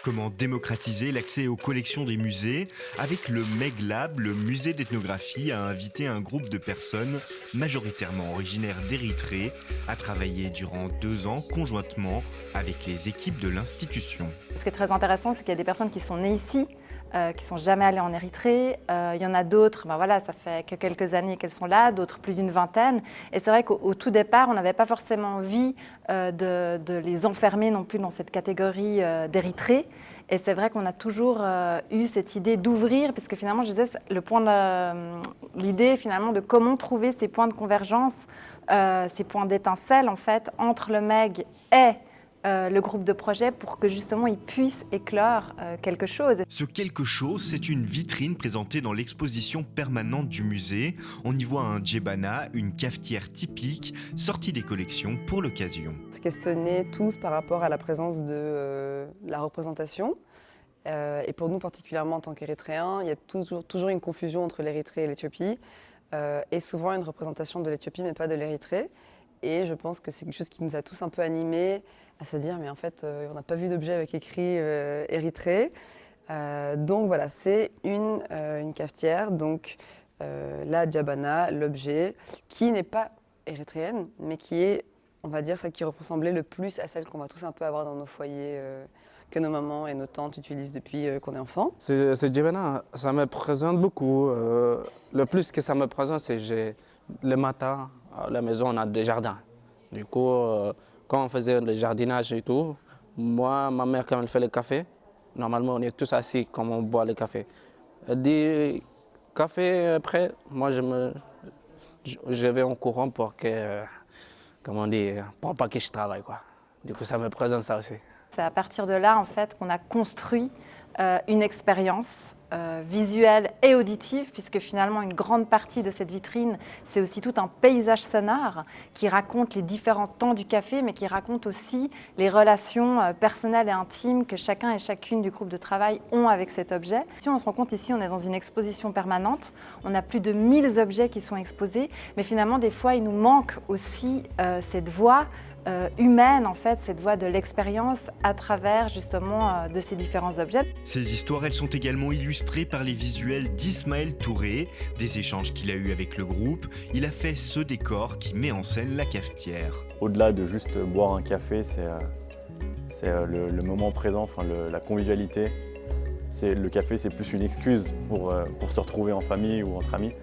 Comment démocratiser l'accès aux collections des musées? Avec le Meg Lab, le musée d'ethnographie a invité un groupe de personnes majoritairement originaires d'Érythrée à travailler durant 2 ans conjointement avec les équipes de l'institution. Ce qui est très intéressant, c'est qu'il y a des personnes qui sont nées ici, qui ne sont jamais allées en Érythrée. Il y en a d'autres, voilà, ça fait que quelques années qu'elles sont là, d'autres plus d'une vingtaine. Et c'est vrai qu'au tout départ, on n'avait pas forcément envie de les enfermer non plus dans cette catégorie d'Érythrée. Et c'est vrai qu'on a toujours eu cette idée d'ouvrir, puisque finalement, je disais, l'idée finalement de comment trouver ces points de convergence, ces points d'étincelle en fait, entre le MEG et le groupe de projet pour que justement ils puissent éclore quelque chose. Ce quelque chose, c'est une vitrine présentée dans l'exposition permanente du musée. On y voit un djebana, une cafetière typique, sortie des collections pour l'occasion. On s'est questionnés tous par rapport à la présence de la représentation. Et pour nous particulièrement en tant qu'Érythréens, il y a toujours une confusion entre l'Érythrée et l'Éthiopie. Et souvent une représentation de l'Éthiopie mais pas de l'Érythrée. Et je pense que c'est quelque chose qui nous a tous un peu animés à se dire mais en fait on n'a pas vu d'objet avec écrit Érythrée. Donc voilà, c'est une cafetière, donc la djabana, l'objet, qui n'est pas érythréenne, mais qui est, on va dire, celle qui ressemblait le plus à celle qu'on va tous un peu avoir dans nos foyers, que nos mamans et nos tantes utilisent depuis qu'on est enfant. Ce djebana, ça me présente beaucoup. Le plus que ça me présente, c'est le matin, à la maison, on a des jardins. Du coup, quand on faisait le jardinage et tout, moi, ma mère, quand elle fait le café, normalement, on est tous assis comme on boit le café. Elle dit, café prêt, moi, je vais en courant pour que, comment on dit, pour pas que je travaille, quoi. Du coup, ça me présente ça aussi. C'est à partir de là, en fait, qu'on a construit une expérience visuelle et auditive, puisque finalement une grande partie de cette vitrine, c'est aussi tout un paysage sonore qui raconte les différents temps du café, mais qui raconte aussi les relations personnelles et intimes que chacun et chacune du groupe de travail ont avec cet objet. Si on se rend compte ici, on est dans une exposition permanente, on a plus de 1000 objets qui sont exposés, mais finalement des fois il nous manque aussi cette voix humaine, en fait, cette voie de l'expérience à travers justement de ces différents objets. Ces histoires, elles sont également illustrées par les visuels d'Ismaël Touré, des échanges qu'il a eus avec le groupe. Il a fait ce décor qui met en scène la cafetière. Au-delà de juste boire un café, c'est le moment présent, enfin la convivialité. Le café, c'est plus une excuse pour se retrouver en famille ou entre amis.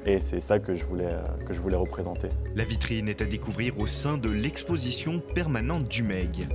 Et c'est ça que je voulais représenter. La vitrine est à découvrir au sein de l'exposition permanente du MEG.